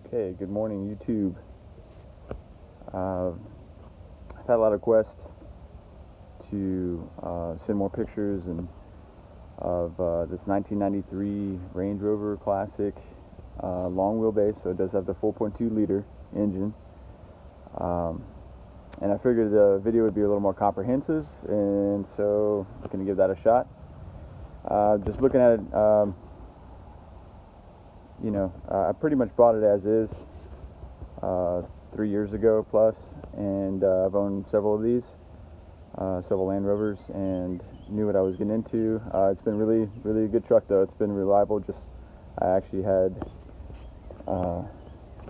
Okay, good morning, YouTube. I've had a lot of requests to send more pictures of this 1993 Range Rover Classic long wheelbase, so it does have the 4.2 liter engine. And I figured the video would be a little more comprehensive, and so I'm going to give that a shot. Just looking at it, I pretty much bought it as is 3 years ago plus, and I've owned several of these, several Land Rovers, and knew what I was getting into. It's been really a good truck though. It's been reliable. I actually had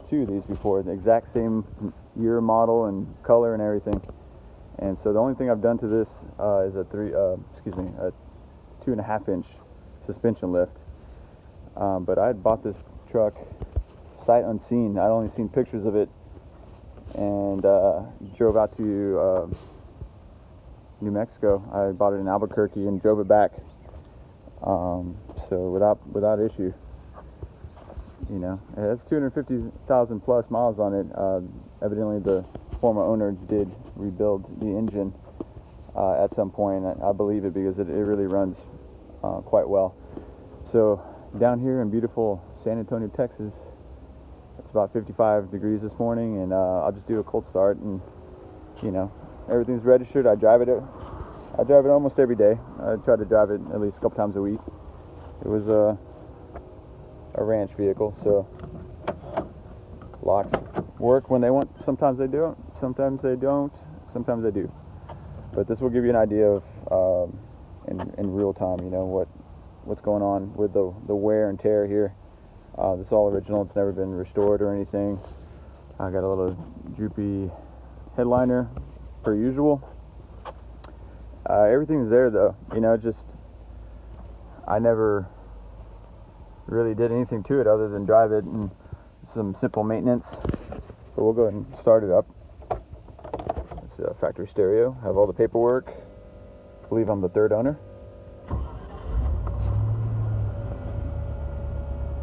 two of these before, the exact same year, model, and color and everything. And so the only thing I've done to this is a 2.5 inch suspension lift. But I had bought this truck sight unseen. I'd only seen pictures of it, and drove out to New Mexico. I bought it in Albuquerque and drove it back, so without issue. It has 250,000 plus miles on it. Evidently the former owner did rebuild the engine at some point. I believe it because it really runs quite well. So down here in beautiful San Antonio, Texas, it's about 55 degrees this morning, and I'll just do a cold start, and everything's registered. I drive it almost every day. I try to drive it at least a couple times a week. It was a ranch vehicle, so locks work when they want. Sometimes they don't, sometimes they don't, sometimes they do. But this will give you an idea of in real time, what's going on with the wear and tear here. This is all original. It's never been restored or anything. I got a little droopy headliner per usual. Everything's there though. I never really did anything to it other than drive it and some simple maintenance. So we'll go ahead and start it up. It's a factory stereo. Have all the paperwork. I believe I'm the third owner.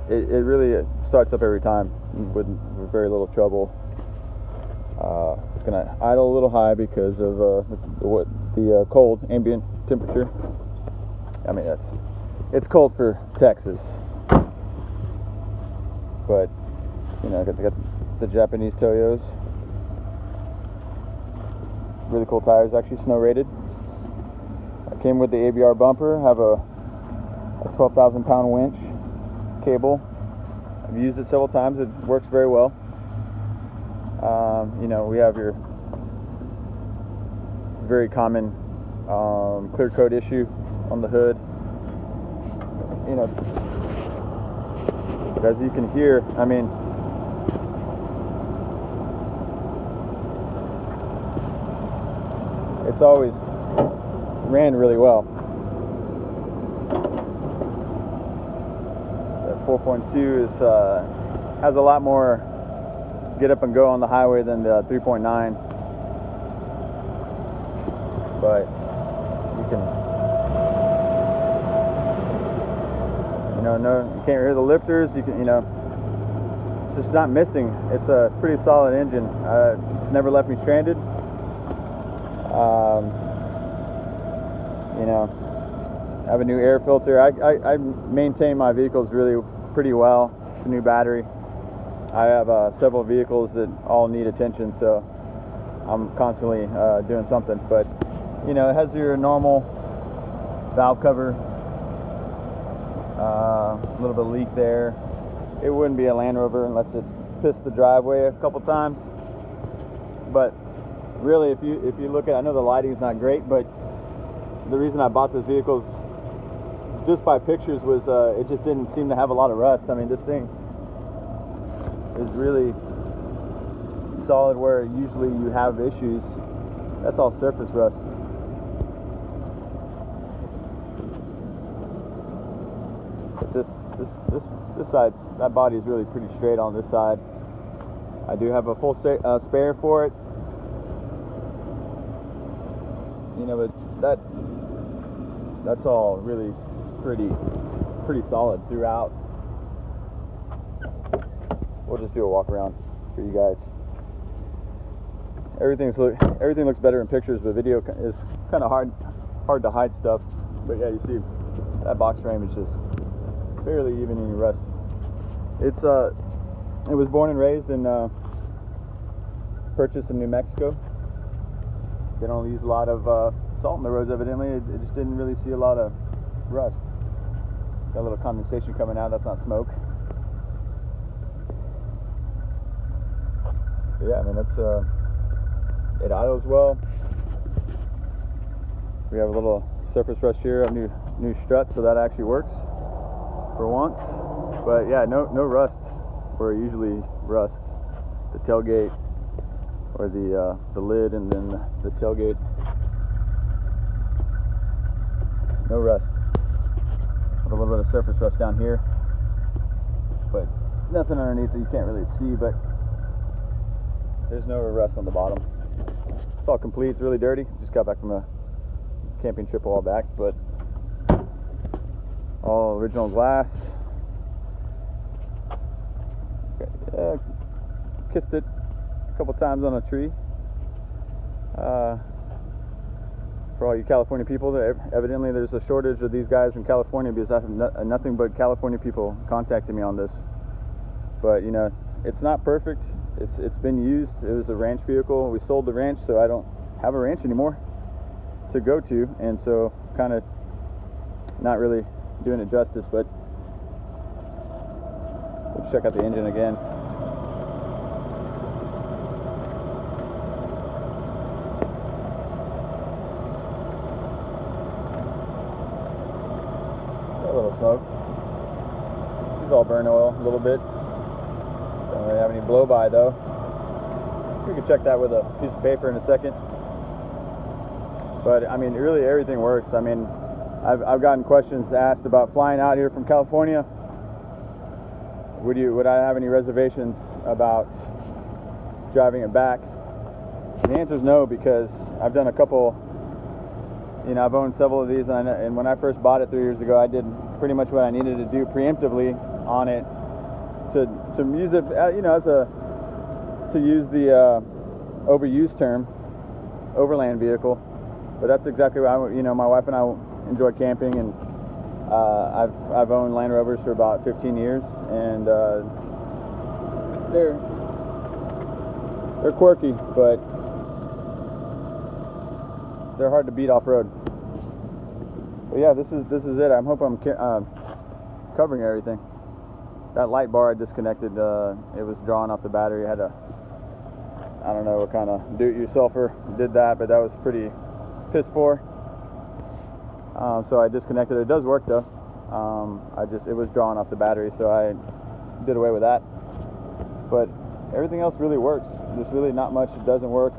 It really starts up every time with very little trouble. It's going to idle a little high because of the cold ambient temperature. I mean, it's cold for Texas, but I got the Japanese Toyos. Really cool tires, actually snow rated. I came with the ABR bumper. Have a 12,000 pound winch cable. I've used it several times. It works very well. We have your very common clear coat issue on the hood. But as you can hear, I mean, it's always ran really well. 4.2 has a lot more get up and go on the highway than the 3.9, but you can, you can't hear the lifters. You can, it's just not missing. It's a pretty solid engine. It's never left me stranded. I have a new air filter. I maintain my vehicles really pretty well. It's a new battery. I have several vehicles that all need attention, so I'm constantly doing something. But it has your normal valve cover, a little bit of leak there. It wouldn't be a Land Rover unless it pissed the driveway a couple times. But really, if you look at, I know the lighting's not great, but the reason I bought this vehicle just by pictures was it just didn't seem to have a lot of rust. I mean, this thing is really solid where usually you have issues. That's all surface rust. But this side, that body is really pretty straight on this side. I do have a full spare for it. But that's all really pretty solid throughout. We'll just do a walk around for you guys. Everything looks better in pictures, but video is kind of hard to hide stuff. But yeah, you see that box frame is just barely even any rust. It was born and raised and purchased in New Mexico. They don't use a lot of salt on the roads, evidently. It just didn't really see a lot of rust. Got a little condensation coming out. That's not smoke. But yeah, I mean, that's it idles well. We have a little surface rust here, a new strut, so that actually works for once. But yeah, no rust where it usually rust. The tailgate, or the lid, and then the tailgate. No rust. A little bit of surface rust down here, but nothing underneath that you can't really see. But there's no rust on the bottom. It's all complete. It's really dirty. Just got back from a camping trip a while back, but all original glass. Kissed it a couple times on a tree. For all you California people, evidently there's a shortage of these guys in California, because I have nothing but California people contacting me on this. But you know, it's not perfect. It's been used. It was a ranch vehicle. We sold the ranch, so I don't have a ranch anymore to go to, and so kind of not really doing it justice. But let's check out the engine again. A little smoke. This is all burn oil a little bit. Don't really have any blow by though. We can check that with a piece of paper in a second. But I mean, really everything works. I mean, I've gotten questions asked about flying out here from California. Would I have any reservations about driving it back? The answer is no, because I've done a couple. You know, I've owned several of these, and when I first bought it 3 years ago, I did pretty much what I needed to do preemptively on it to use it, you know, to use the overused term, overland vehicle. But that's exactly what you know, my wife and I enjoy camping, and I've owned Land Rovers for about 15 years, and they're quirky, but they're hard to beat off-road. But yeah, this is it. I hope I'm covering everything. That light bar I disconnected, it was drawn off the battery. I had to, I don't know what kind of do-it-yourselfer did that, but that was pretty piss poor. So I disconnected it. It does work though. It was drawn off the battery, so I did away with that. But everything else really works. There's really not much that doesn't work.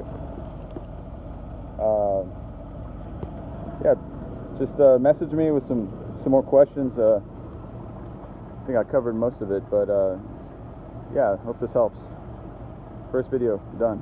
Yeah, just message me with some more questions. I think I covered most of it, but yeah, hope this helps. First video done.